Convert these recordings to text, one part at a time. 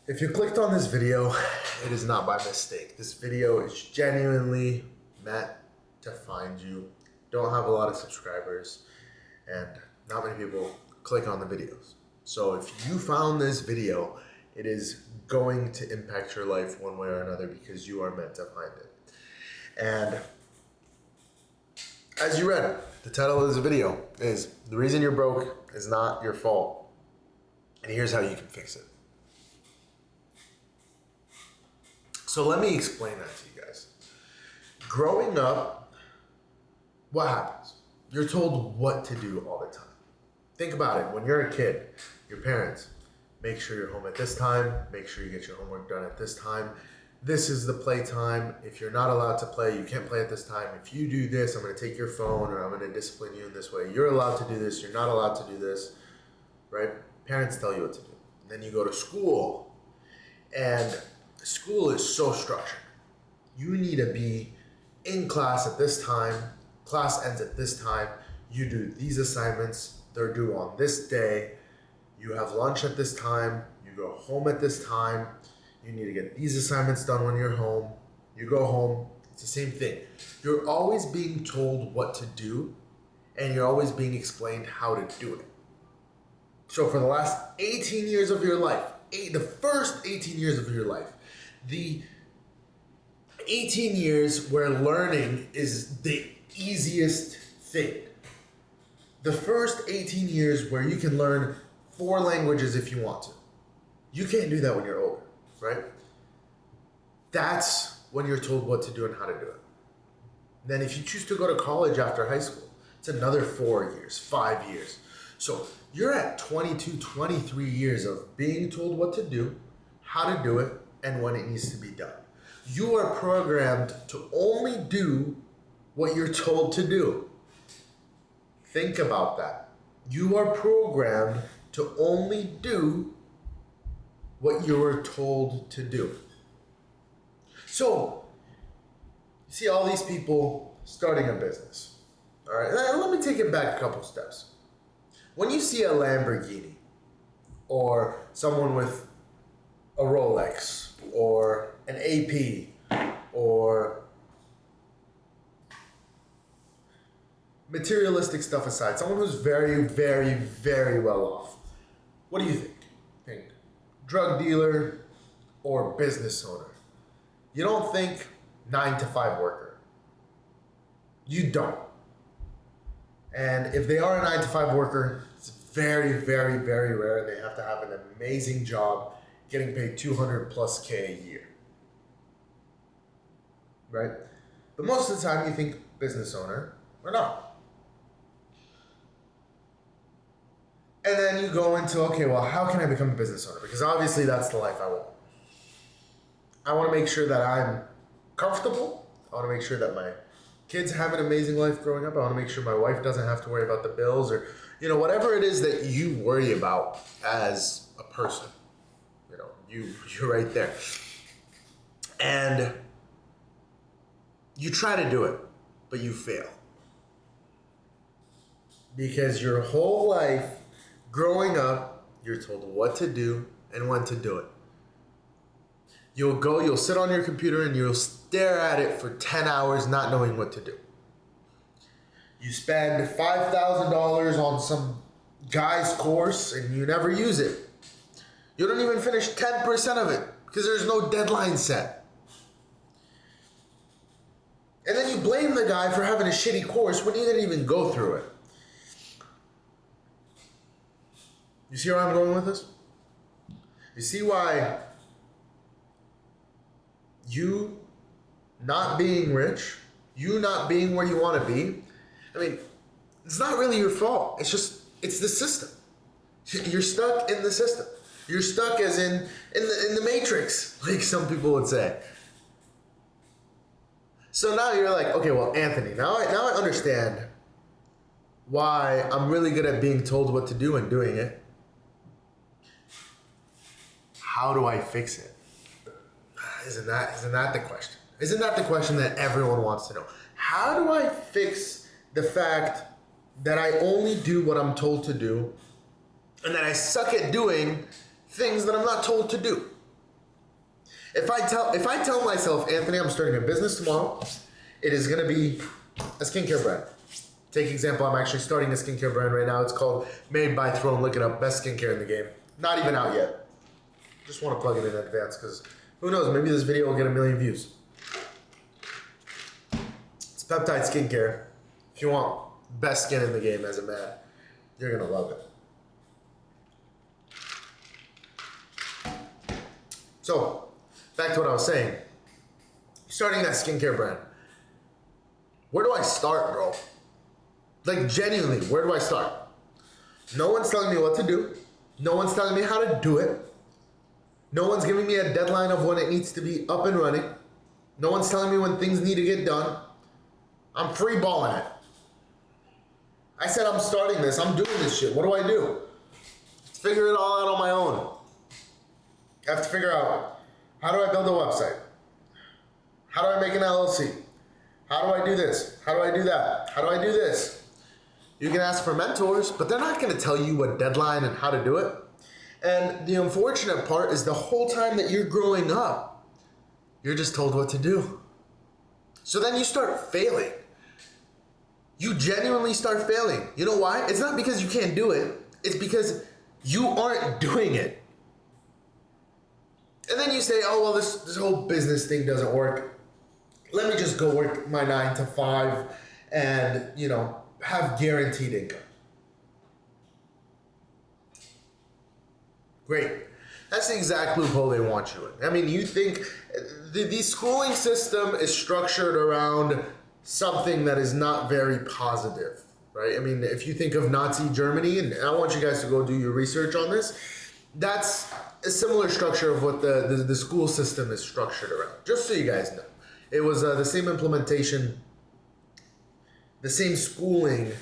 If you clicked on this video, it is not by mistake. This video is genuinely meant to find you. Don't have a lot of subscribers and not many people click on the videos. So if you found this video, it is going to impact your life one way or another because you are meant to find it. And as you read, the title of this video is The Reason You're Broke Is Not Your Fault. And here's how you can fix it. So let me explain that to you guys. Growing up, what happens? You're told what to do all the time. Think about it. When you're a kid, your parents, make sure you're home at this time, make sure you get your homework done at this time. This is the play time. If you're not allowed to play, you can't play at this time. If you do this, I'm going to take your phone or I'm going to discipline you in this way. You're allowed to do this. You're not allowed to do this, right? Parents tell you what to do. And then you go to school, and school is so structured. You need to be in class at this time. Class ends at this time. You do these assignments. They're due on this day. You have lunch at this time. You go home at this time. You need to get these assignments done when you're home. You go home. It's the same thing. You're always being told what to do, and you're always being explained how to do it. So for the last 18 years of your life, the first 18 years of your life, the 18 years where learning is the easiest thing. The first 18 years where you can learn 4 languages if you want to. You can't do that when you're older, right? That's when you're told what to do and how to do it. Then if you choose to go to college after high school, it's another 4 years, 5 years. So you're at 22, 23 years of being told what to do, how to do it, and when it needs to be done. You are programmed to only do what you're told to do. Think about that. You are programmed to only do what you were told to do. So, you see all these people starting a business. All right, let me take it back a couple steps. When you see a Lamborghini or someone with a Rolex or an AP or materialistic stuff aside, someone who's very, very, very well off, what do you think? Think drug dealer or business owner. You don't think 9-to-5 worker. You don't. And if they are a 9-to-5 worker, it's very, very, very rare. They have to have an amazing job getting paid $200+ K a year. Right? But most of the time you think business owner or not. And then you go into, okay, well, how can I become a business owner? Because obviously that's the life I want. I want to make sure that I'm comfortable. I want to make sure that my kids have an amazing life growing up. I want to make sure my wife doesn't have to worry about the bills or, whatever it is that you worry about as a person. You're right there. And you try to do it, but you fail. Because your whole life, growing up, you're told what to do and when to do it. You'll sit on your computer and you'll stare at it for 10 hours not knowing what to do. You spend $5,000 on some guy's course and you never use it. You don't even finish 10% of it because there's no deadline set. And then you blame the guy for having a shitty course when you didn't even go through it. You see where I'm going with this? You see why you not being rich, you not being where you want to be, it's not really your fault. It's the system. You're stuck in the system. You're stuck as in the Matrix, like some people would say. So now you're like, okay, well, Anthony, now I understand why I'm really good at being told what to do and doing it. How do I fix it? Isn't that the question? Isn't that the question that everyone wants to know? How do I fix the fact that I only do what I'm told to do and that I suck at doing things that I'm not told to do? If I tell myself, Anthony, I'm starting a business tomorrow, it is going to be a skincare brand. Take example, I'm actually starting a skincare brand right now. It's called Made by Throne. Look it up. Best skincare in the game. Not even out yet. Just want to plug it in advance because who knows? Maybe this video will get 1 million views. It's peptide skincare. If you want best skin in the game as a man, you're going to love it. So, back to what I was saying. Starting that skincare brand. Where do I start, bro? Like, genuinely, where do I start? No one's telling me what to do. No one's telling me how to do it. No one's giving me a deadline of when it needs to be up and running. No one's telling me when things need to get done. I'm free balling it. I said I'm starting this. I'm doing this shit. What do I do? Figure it all out on my own. I have to figure out, how do I build a website? How do I make an LLC? How do I do this? How do I do that? How do I do this? You can ask for mentors, but they're not going to tell you a deadline and how to do it. And the unfortunate part is the whole time that you're growing up, you're just told what to do. So then you start failing. You genuinely start failing. You know why? It's not because you can't do it. It's because you aren't doing it. And then you say, oh, well, this whole business thing doesn't work. Let me just go work my 9 to 5 and, have guaranteed income. Great. That's the exact loophole they want you in. I mean, you think the schooling system is structured around something that is not very positive, right? I mean, if you think of Nazi Germany, and I want you guys to go do your research on this, that's a similar structure of what the school system is structured around. Just so you guys know. It was the same implementation, the same schooling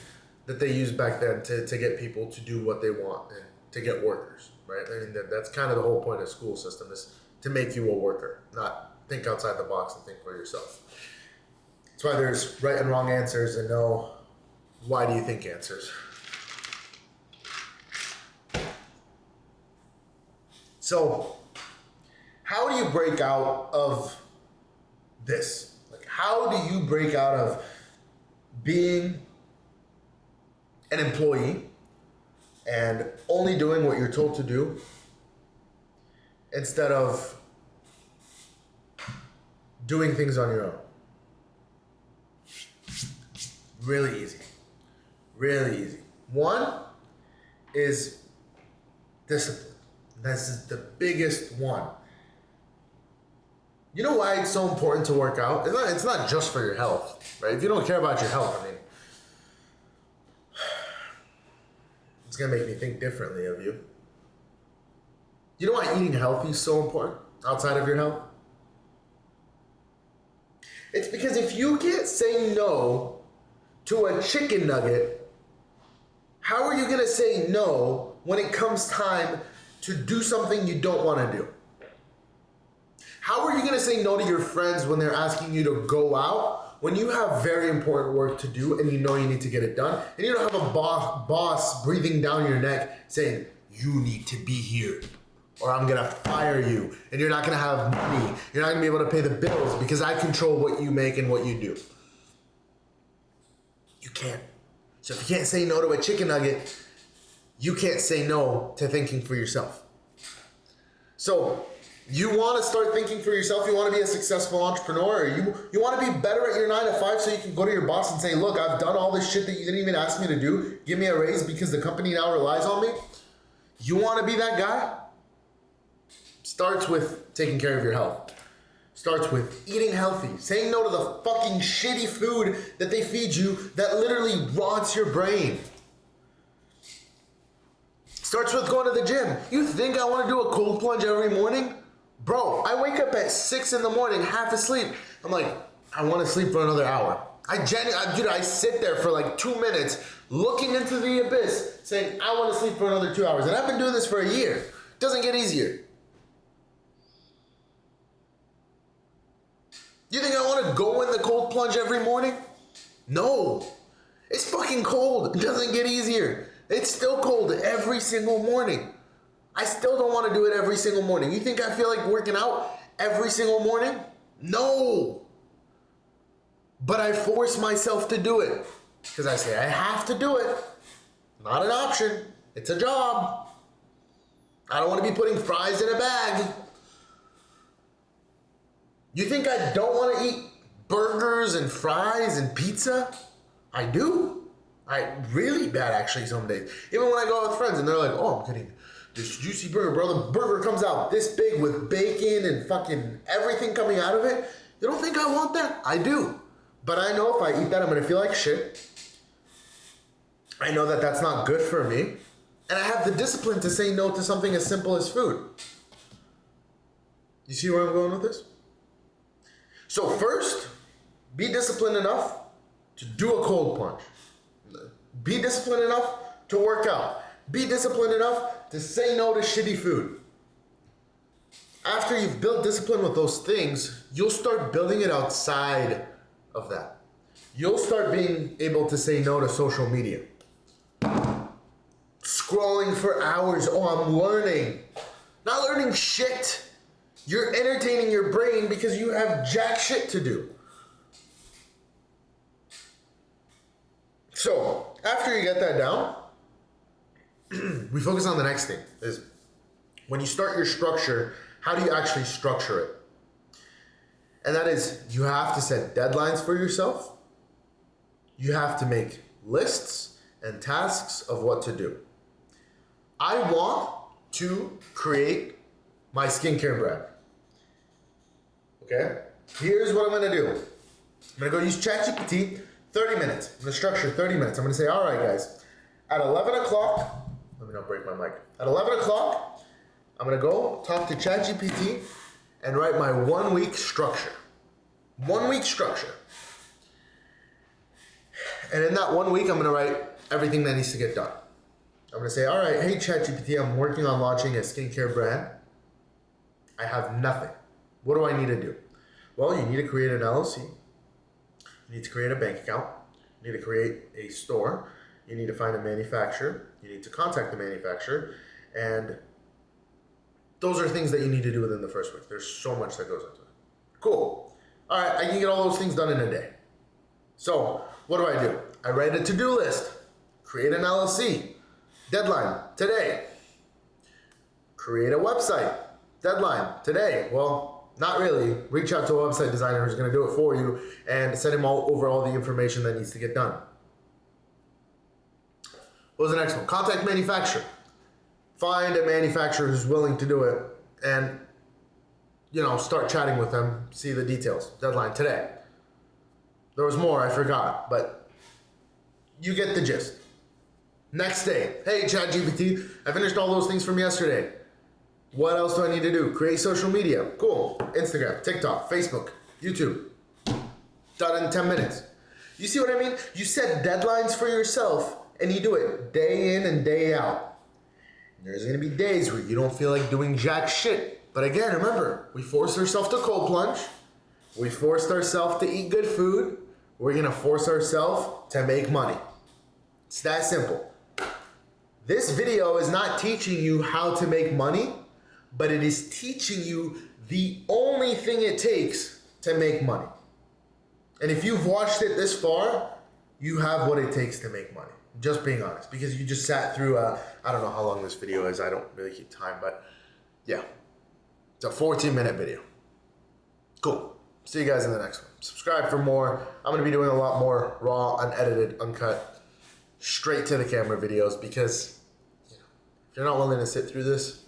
that they used back then to get people to do what they want and to get workers, right? I mean, that's kind of the whole point of school system, is to make you a worker, not think outside the box and think for yourself. That's why there's right and wrong answers and no why do you think answers. So, how do you break out of this? Like, how do you break out of being an employee and only doing what you're told to do instead of doing things on your own? Really easy. Really easy. One is discipline. This is the biggest one. You know why it's so important to work out? It's not just for your health, right? If you don't care about your health, I mean, it's going to make me think differently of you. You know why eating healthy is so important outside of your health? It's because if you can't say no to a chicken nugget, how are you going to say no when it comes time to do something you don't want to do? How are you going to say no to your friends when they're asking you to go out when you have very important work to do and you know you need to get it done, and you don't have a boss breathing down your neck saying, you need to be here or I'm going to fire you, and you're not going to have money. You're not going to be able to pay the bills because I control what you make and what you do. You can't. So if you can't say no to a chicken nugget, you can't say no to thinking for yourself. So you want to start thinking for yourself? You want to be a successful entrepreneur? Or you want to be better at your 9 to 5 so you can go to your boss and say, look, I've done all this shit that you didn't even ask me to do. Give me a raise because the company now relies on me. You want to be that guy? Starts with taking care of your health. Starts with eating healthy. Saying no to the fucking shitty food that they feed you that literally rots your brain. Starts with going to the gym. You think I want to do a cold plunge every morning? Bro, I wake up at 6 in the morning, half asleep. I'm like, I want to sleep for another hour. I sit there for like 2 minutes looking into the abyss saying, I want to sleep for another 2 hours. And I've been doing this for a year. It doesn't get easier. You think I want to go in the cold plunge every morning? No. It's fucking cold. It doesn't get easier. It's still cold every single morning. I still don't want to do it every single morning. You think I feel like working out every single morning? No. But I force myself to do it because I say I have to do it. Not an option. It's a job. I don't want to be putting fries in a bag. You think I don't want to eat burgers and fries and pizza? I do. I really bad actually some days. Even when I go out with friends and they're like, oh, I'm getting this juicy burger, bro. The burger comes out this big with bacon and fucking everything coming out of it. You don't think I want that? I do. But I know if I eat that, I'm going to feel like shit. I know that that's not good for me. And I have the discipline to say no to something as simple as food. You see where I'm going with this? So first, be disciplined enough to do a cold plunge. Be disciplined enough to work out. Be disciplined enough to say no to shitty food. After you've built discipline with those things, you'll start building it outside of that. You'll start being able to say no to social media. Scrolling for hours. Oh, I'm learning. Not learning shit. You're entertaining your brain because you have jack shit to do. So, after you get that down, we focus on the next thing. Is when you start your structure, how do you actually structure it? And that is, you have to set deadlines for yourself. You have to make lists and tasks of what to do. I want to create my skincare brand. Okay? Here's what I'm gonna do. I'm gonna go use ChatGPT, 30 minutes. I'm gonna structure 30 minutes. I'm gonna say, all right, guys, at 11 o'clock, let me not break my mic. At 11 o'clock, I'm gonna go talk to ChatGPT and write my 1 week structure. 1 week structure. And in that 1 week, I'm gonna write everything that needs to get done. I'm gonna say, all right, hey ChatGPT, I'm working on launching a skincare brand. I have nothing. What do I need to do? Well, you need to create an LLC. You need to create a bank account. You need to create a store. You need to find a manufacturer. You need to contact the manufacturer. And those are things that you need to do within the first week. There's so much that goes into it. Cool. All right, I can get all those things done in a day. So what do? I write a to-do list. Create an LLC. Deadline, today. Create a website. Deadline, today. Well, not really. Reach out to a website designer who's going to do it for you and send him over all the information that needs to get done. What was the next one? Contact manufacturer. Find a manufacturer who's willing to do it and, start chatting with them, see the details. Deadline, today. There was more, I forgot, but you get the gist. Next day, hey ChatGPT, I finished all those things from yesterday. What else do I need to do? Create social media. Cool. Instagram, TikTok, Facebook, YouTube. Done in 10 minutes. You see what I mean? You set deadlines for yourself and you do it day in and day out. There's gonna be days where you don't feel like doing jack shit. But again, remember, we forced ourselves to cold plunge. We forced ourselves to eat good food. We're gonna force ourselves to make money. It's that simple. This video is not teaching you how to make money, but it is teaching you the only thing it takes to make money. And if you've watched it this far, you have what it takes to make money. Just being honest, because you just sat through I don't know how long this video is. I don't really keep time, but yeah, it's a 14-minute video. Cool. See you guys in the next one. Subscribe for more. I'm going to be doing a lot more raw, unedited, uncut, straight to the camera videos because if you're not willing to sit through this,